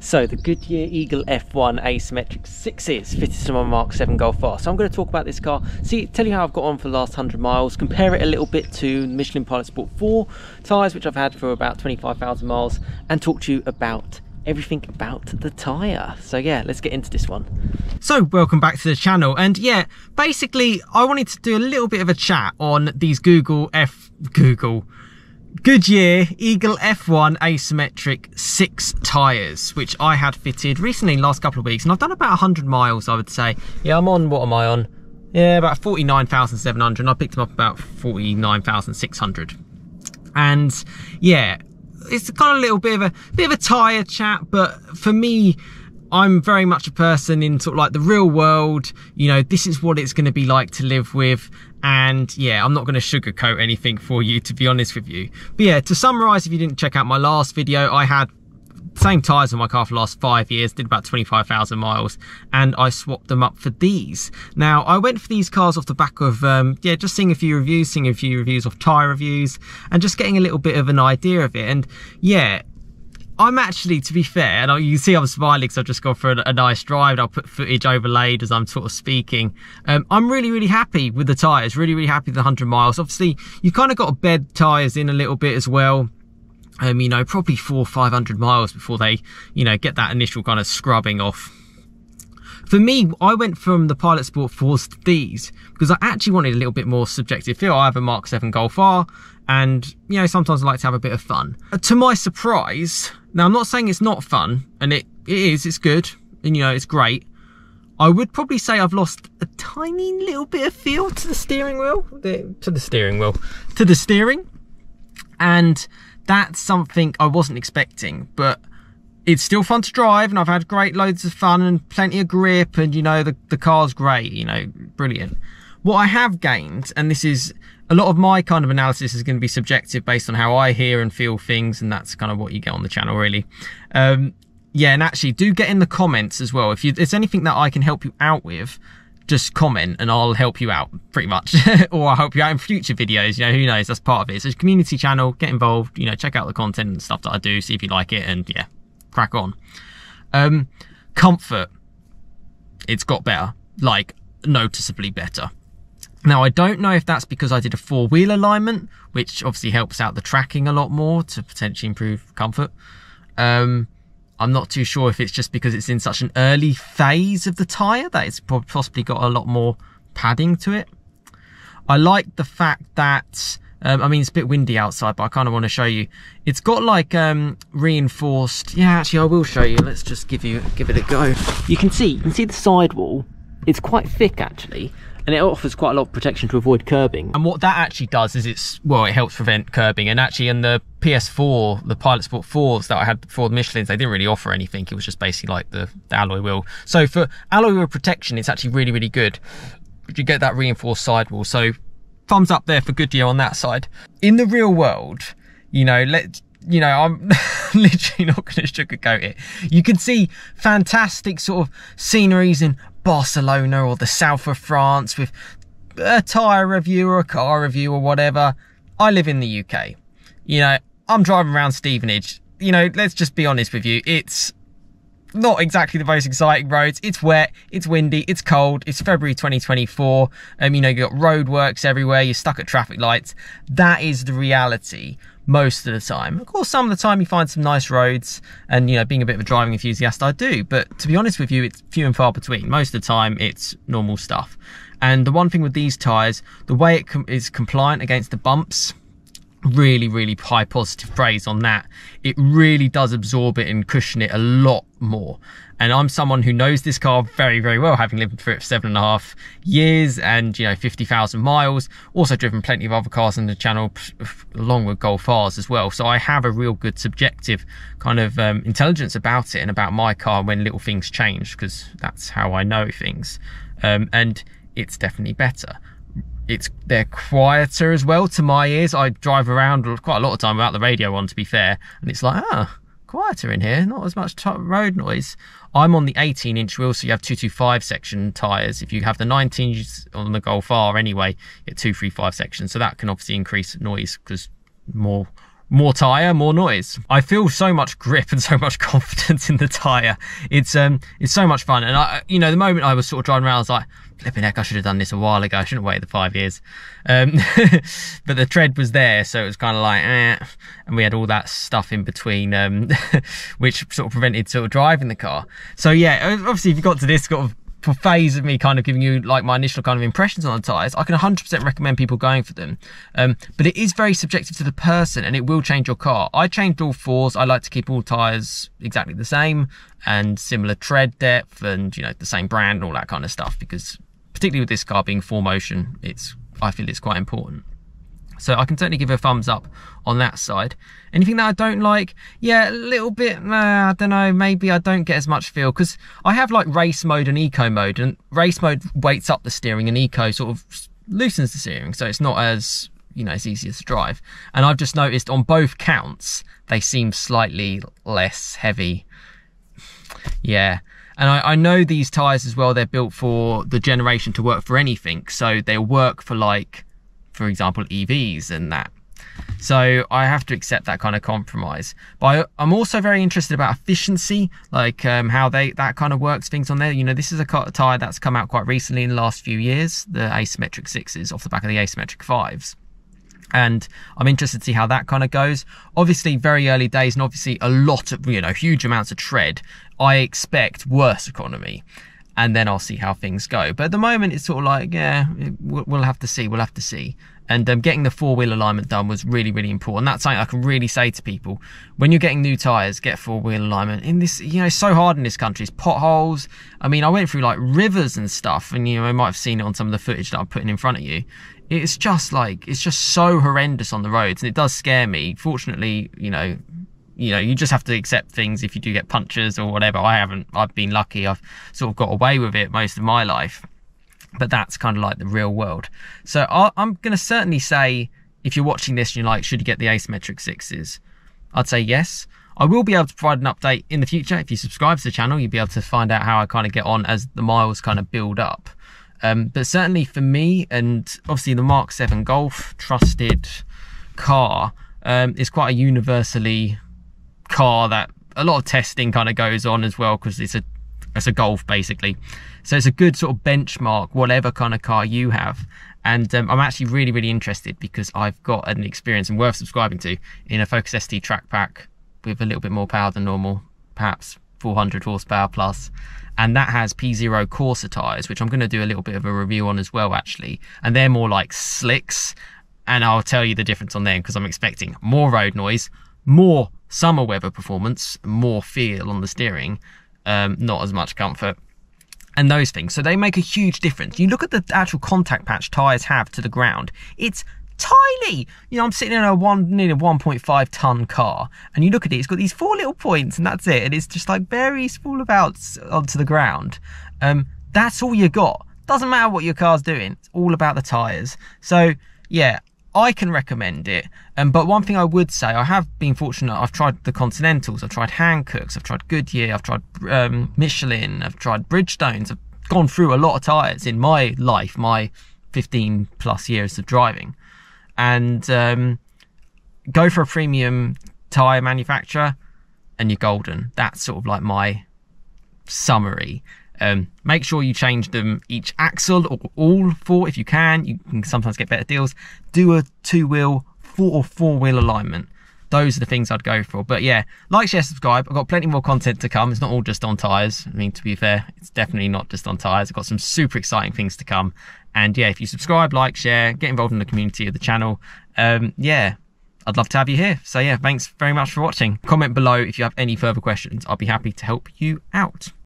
So the Goodyear Eagle F1 Asymmetric 6s fitted to my Mark 7 Golf R. So I'm going to talk about this car, tell you how I've got on for the last 100 miles, compare it a little bit to Michelin Pilot Sport 4 tyres, which I've had for about 25,000 miles, and talk to you about everything about the tyre. So yeah, let's get into this one. So welcome back to the channel, and yeah, basically I wanted to do a little bit of a chat on these Goodyear Eagle F1 Asymmetric 6 tyres, which I had fitted recently, last couple of weeks, and I've done about 100 miles, I would say. Yeah, I'm on, what am I on? Yeah, about 49,700, and I picked them up about 49,600. And yeah, it's kind of a little bit of a tyre chat, but for me, I'm very much a person in sort of like the real world. You know, this is what it's going to be like to live with. And yeah, I'm not going to sugarcoat anything for you, to be honest with you. But yeah, to summarise, if you didn't check out my last video, I had the same tyres on my car for the last 5 years, did about 25,000 miles, and I swapped them up for these. Now, I went for these cars off the back of, yeah, just seeing a few reviews of tyre reviews, and just getting a little bit of an idea of it. And yeah, I'm actually, to be fair, and you see I'm smiling because I've just gone for a nice drive, and I'll put footage overlaid as I'm sort of speaking. I'm really happy with the tyres, really happy with the 100 miles. Obviously, you've kind of got to bed tyres in a little bit as well. You know, probably 400 or 500 miles before they, you know, get that initial kind of scrubbing off. For me, I went from the Pilot Sport 4s to these because I actually wanted a little bit more subjective feel. I have a Mark 7 Golf R, and you know, sometimes I like to have a bit of fun. To my surprise, now I'm not saying it's not fun, and it is, it's good, and you know, it's great. I would probably say I've lost a tiny little bit of feel to the steering wheel, to the steering, and that's something I wasn't expecting, but it's still fun to drive, and I've had great loads of fun and plenty of grip, and you know, the car's great, you know, brilliant. What I have gained, and this is a lot of my kind of analysis is going to be subjective based on how I hear and feel things, and that's kind of what you get on the channel, really. Yeah, and actually do get in the comments as well. If there's anything that I can help you out with, just comment and I'll help you out, pretty much. Or I'll help you out in future videos, you know, who knows, that's part of it. So it's a community channel, get involved, you know, check out the content and stuff that I do, see if you like it, and yeah, crack on. Comfort, it's got better, like noticeably better. Now, I don't know if that's because I did a 4-wheel alignment, which obviously helps out the tracking a lot more to potentially improve comfort. I'm not too sure if it's just because it's in such an early phase of the tyre that it's possibly got a lot more padding to it. I like the fact that, I mean, it's a bit windy outside, but I kind of want to show you. It's got like reinforced, yeah, actually I will show you. Let's just give it a go. You can see the sidewall. It's quite thick actually, and it offers quite a lot of protection to avoid curbing. And what that actually does is it helps prevent curbing. And actually in the PS4, the Pilot Sport 4s that I had before the Michelins, they didn't really offer anything. It was just basically like the alloy wheel. So for alloy wheel protection, it's actually really good. You get that reinforced sidewall. So thumbs up there for Goodyear on that side. In the real world, you know, I'm literally not going to sugarcoat it. You can see fantastic sort of sceneries in Barcelona or the south of France with a tyre review or a car review or whatever. I live in the UK. You know, I'm driving around Stevenage. You know, let's just be honest with you. It's not exactly the most exciting roads. It's wet, it's windy, it's cold, it's February 2024. You know, you've got roadworks everywhere, you're stuck at traffic lights. That is the reality most of the time. Of course, some of the time you find some nice roads, and you know, being a bit of a driving enthusiast, I do, but to be honest with you, it's few and far between. Most of the time it's normal stuff. And the one thing with these tyres, the way it is compliant against the bumps, really high positive praise on that. It really does absorb it and cushion it a lot more. And I'm someone who knows this car very well, having lived for it for 7.5 years and, you know, 50,000 miles. Also driven plenty of other cars on the channel, along with Golf Rs as well. So I have a real good subjective kind of intelligence about it and about my car when little things change, because that's how I know things. And it's definitely better. They're quieter as well to my ears. I drive around quite a lot of time without the radio on, to be fair, and it's like, quieter in here, not as much road noise. I'm on the 18-inch wheel, so you have 225 section tyres. If you have the 19s on the Golf R anyway, you get 235 sections, so that can obviously increase noise because more more tyre, more noise. I feel so much grip and so much confidence in the tyre. It's so much fun. And you know, the moment I was sort of driving around, I was like, flipping heck, I should have done this a while ago. I shouldn't have waited the 5 years. But the tread was there, so it was kind of like, and we had all that stuff in between, which sort of prevented sort of driving the car. So yeah, obviously if you got to this sort of phase of me kind of giving you like my initial kind of impressions on the tyres, I can 100% recommend people going for them. But it is very subjective to the person, and it will change your car. I changed all fours. I like to keep all tyres exactly the same and similar tread depth and, you know, the same brand and all that kind of stuff, because particularly with this car being 4Motion, I feel it's quite important. So I can certainly give a thumbs up on that side. Anything that I don't like? Yeah, a little bit, I don't know, maybe I don't get as much feel, because I have like race mode and eco mode, and race mode weights up the steering and eco sort of loosens the steering, so it's not as, you know, as easy to drive. And I've just noticed on both counts, they seem slightly less heavy. Yeah. And I know these tyres as well, they're built for the generation to work for anything. So they'll work for, like, for example, EVs and that. So I have to accept that kind of compromise. But I'm also very interested about efficiency, like how that kind of works things on there. You know, this is a tyre that's come out quite recently in the last few years, the Asymmetric 6s off the back of the Asymmetric 5s. And I'm interested to see how that kind of goes. Obviously, very early days, and obviously a lot of, you know, huge amounts of tread. I expect worse economy, and then I'll see how things go. But at the moment, it's sort of like, yeah, we'll have to see. We'll have to see. And getting the four-wheel alignment done was really, really important. That's something I can really say to people. When you're getting new tyres, get four-wheel alignment. In this, you know, it's so hard in this country. It's potholes. I mean, I went through like rivers and stuff, and, you know, I might have seen it on some of the footage that I'm putting in front of you. It's just so horrendous on the roads, and it does scare me. Fortunately, you know, you just have to accept things if you do get punctures or whatever. I've been lucky. I've sort of got away with it most of my life. But that's kind of like the real world. So I'm going to certainly say, if you're watching this and you're like, should you get the Asymmetric 6s? I'd say yes. I will be able to provide an update in the future. If you subscribe to the channel, you'll be able to find out how I kind of get on as the miles kind of build up. But certainly for me, and obviously the Mark 7 Golf, trusted car, is quite a universally car that a lot of testing kind of goes on as well, because it's a Golf basically. So it's a good sort of benchmark, whatever kind of car you have. And I'm actually really, really interested, because I've got an experience and worth subscribing to in a Focus ST track pack with a little bit more power than normal, perhaps 400 horsepower plus. And that has P0 Corsa tyres, which I'm going to do a little bit of a review on as well, actually. And they're more like slicks. And I'll tell you the difference on them, because I'm expecting more road noise, more summer weather performance, more feel on the steering, not as much comfort, and those things. So they make a huge difference. You look at the actual contact patch tyres have to the ground. It's tiny. You know, I'm sitting in nearly 1.5 ton car, and you look at it, it's got these 4 little points, and that's it. And it's just like very small abouts onto the ground. That's all you got. Doesn't matter what your car's doing. It's all about the tyres. So yeah, I can recommend it. But one thing I would say, I have been fortunate. I've tried the Continentals, I've tried Hancocks, I've tried Goodyear, I've tried Michelin, I've tried Bridgestones. I've gone through a lot of tyres in my life, my 15 plus years of driving. And go for a premium tyre manufacturer and you're golden. That's sort of like my summary. Make sure you change them each axle, or all 4 if you can. You can sometimes get better deals. Do a 2-wheel or 4-wheel alignment. Those are the things I'd go for. But yeah, like, share, subscribe. I've got plenty more content to come. It's not all just on tyres. I mean, to be fair, it's definitely not just on tyres. I've got some super exciting things to come. And yeah, if you subscribe, like, share, get involved in the community of the channel, yeah, I'd love to have you here. So yeah, thanks very much for watching. Comment below if you have any further questions. I'll be happy to help you out.